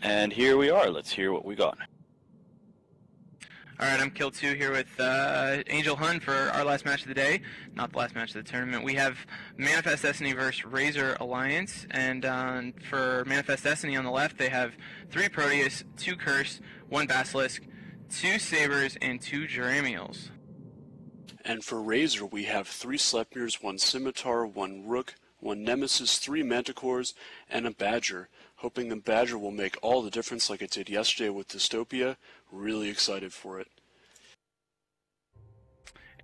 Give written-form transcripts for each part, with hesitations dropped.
And here we are. Let's hear what we got. Alright, I'm Kill2 here with Angel Hun for our last match of the day. Not the last match of the tournament. We have Manifest Destiny versus Razor Alliance, and for Manifest Destiny on the left, they have 3 Proteus, 2 Curse, 1 Basilisk, 2 Sabers, and 2 Geramials. And for Razor, we have 3 Sleipnirs, 1 Scimitar, 1 Rook, 1 Nemesis, 3 Manticores, and a Badger. Hoping the Badger will make all the difference like it did yesterday with Dystopia. Really excited for it.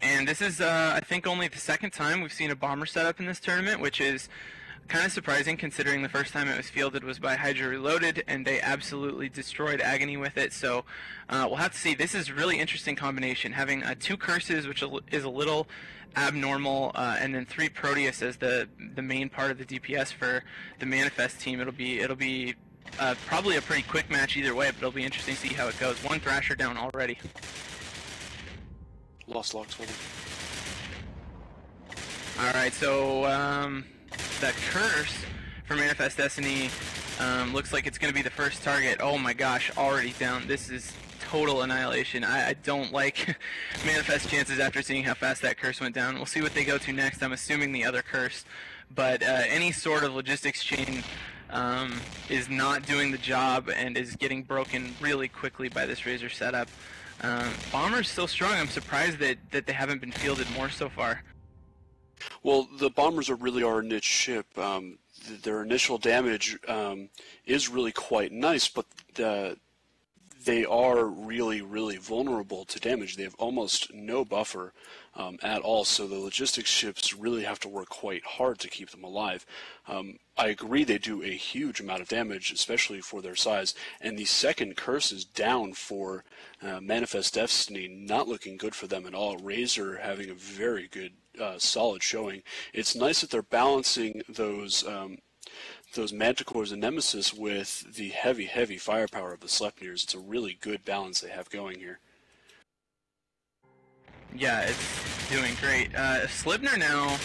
And this is, I think, only the second time we've seen a bomber setup in this tournament, which is kind of surprising considering the first time it was fielded was by Hydra Reloaded, and they absolutely destroyed Agony with it. So we'll have to see. This is a really interesting combination, having 2 Curses, which is a little abnormal, and then 3 Proteus as the main part of the DPS for the Manifest team. It'll be probably a pretty quick match either way, but it'll be interesting to see how it goes. 1 Thrasher down already. Lost locks with him. Alright, so that Curse for Manifest Destiny looks like it's going to be the first target. Oh my gosh, already down. This is total annihilation. I don't like Manifest chances after seeing how fast that Curse went down. We'll see what they go to next. I'm assuming the other Curse, but any sort of logistics chain is not doing the job and is getting broken really quickly by this Razor setup. Bomber's still strong. I'm surprised that they haven't been fielded more so far. Well, the Bombers are really our niche ship. Their initial damage is really quite nice, but they are really, really vulnerable to damage. They have almost no buffer at all, so the logistics ships really have to work quite hard to keep them alive. I agree they do a huge amount of damage, especially for their size, and the second Curse is down for Manifest Destiny, not looking good for them at all. Razor having a very good, solid showing. It's nice that they're balancing those Manticores and Nemesis with the heavy, heavy firepower of the Sleipnirs. It's a really good balance they have going here. Yeah, it's doing great. Slipner now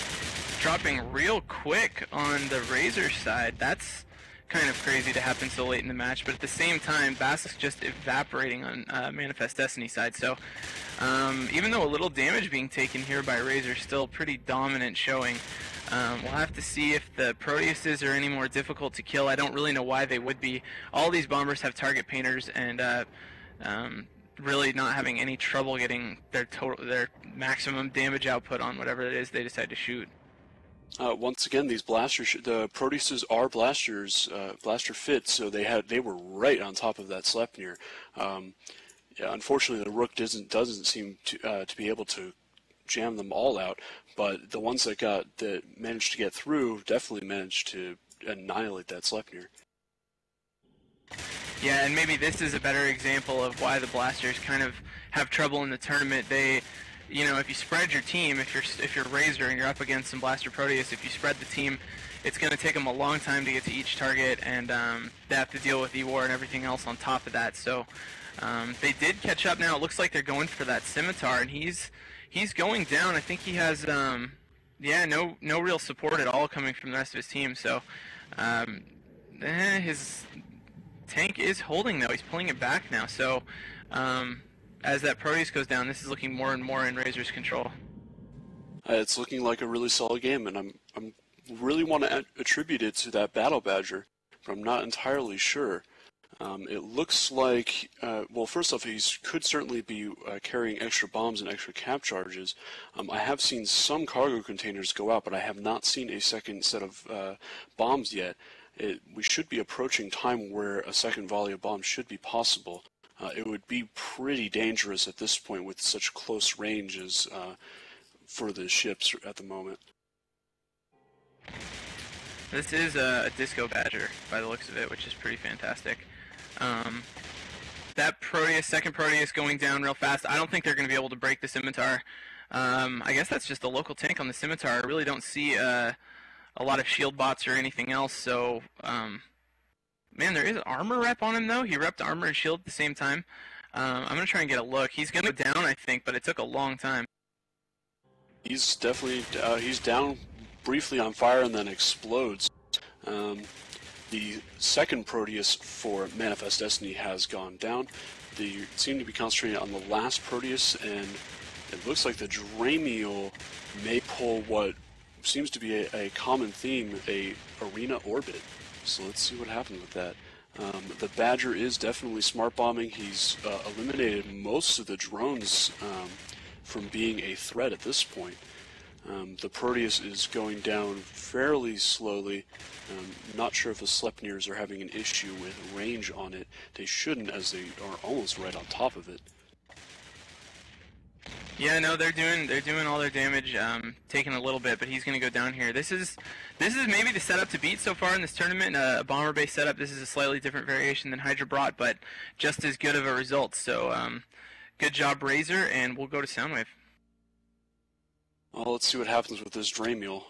dropping real quick on the Razor side. That's kind of crazy to happen so late in the match, but at the same time, Basilisk just evaporating on Manifest Destiny side. So even though a little damage being taken here by Razor, still pretty dominant showing. We'll have to see if the Proteuses are any more difficult to kill. I don't really know why they would be. All these bombers have target painters, and really not having any trouble getting their maximum damage output on whatever it is they decide to shoot. Once again, these blasters, the Proteuses are blasters, blaster fit, so they were right on top of that Sleipnir. Yeah, unfortunately, the Rook doesn't seem to be able to jam them all out, but the ones that managed to get through definitely managed to annihilate that Sleipnir. Yeah, and maybe this is a better example of why the blasters kind of have trouble in the tournament. You know, if you spread your team, if you're Razor and you're up against some Blaster Proteus, if you spread the team, it's going to take them a long time to get to each target, and they have to deal with E-War and everything else on top of that. So they did catch up now. It looks like they're going for that Scimitar, and he's going down. I think he has yeah, no real support at all coming from the rest of his team. So his tank is holding though. He's pulling it back now. So as that Proteus goes down, this is looking more and more in Razor's control. It's looking like a really solid game, and I'm really want to attribute it to that Battle Badger, but I'm not entirely sure. It looks like, well, first off, he could certainly be carrying extra bombs and extra cap charges. I have seen some cargo containers go out, but I have not seen a second set of bombs yet. We should be approaching time where a second volley of bombs should be possible. It would be pretty dangerous at this point with such close ranges for the ships at the moment. This is a Disco Badger by the looks of it, which is pretty fantastic. That Proteus, second Proteus going down real fast. I don't think they're going to be able to break the Scimitar. I guess that's just a local tank on the Scimitar. I really don't see a lot of shield bots or anything else, so man, there is an armor rep on him though. He repped armor and shield at the same time. I'm going to try and get a look. He's going to go down, I think, but it took a long time. He's definitely, he's down briefly on fire and then explodes. The second Proteus for Manifest Destiny has gone down. They seem to be concentrating on the last Proteus, and it looks like the Dramiel may pull what seems to be a common theme, a arena orbit. So let's see what happens with that. The Badger is definitely smart bombing. He's eliminated most of the drones from being a threat at this point. The Proteus is going down fairly slowly. Not sure if the Sleipnirs are having an issue with range on it. They shouldn't, as they are almost right on top of it. Yeah, no, they're doing all their damage, taking a little bit, but he's going to go down here. This is maybe the setup to beat so far in this tournament, a bomber-based setup. This is a slightly different variation than Hydra brought, but just as good of a result. So, good job, Razor, and we'll go to Soundwave. Well, let's see what happens with this Dramiel.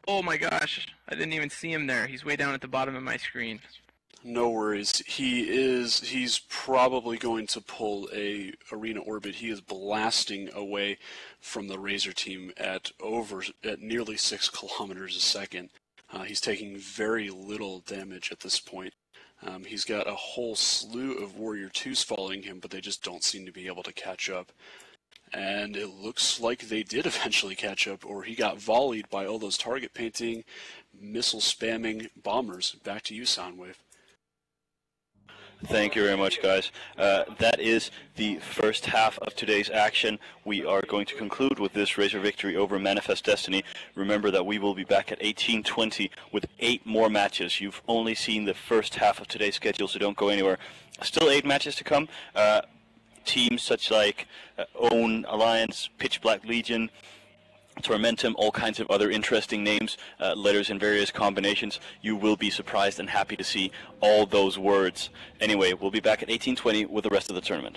Oh my gosh, I didn't even see him there. He's way down at the bottom of my screen. No worries. He's probably going to pull a arena orbit. He is blasting away from the Razor team at nearly 6 kilometers a second. He's taking very little damage at this point. He's got a whole slew of Warrior 2s following him, but they just don't seem to be able to catch up. And it looks like they did eventually catch up, or he got volleyed by all those target painting, missile spamming bombers. Back to you, Soundwave. Thank you very much, guys. That is the first half of today's action. We are going to conclude with this Razor victory over Manifest Destiny. Remember that we will be back at 18:20 with 8 more matches. You've only seen the first half of today's schedule, so don't go anywhere. Still 8 matches to come. Teams such like Own, Alliance, Pitch Black Legion, Tormentum, all kinds of other interesting names, letters in various combinations. You will be surprised and happy to see all those words. Anyway, we'll be back at 18:20 with the rest of the tournament.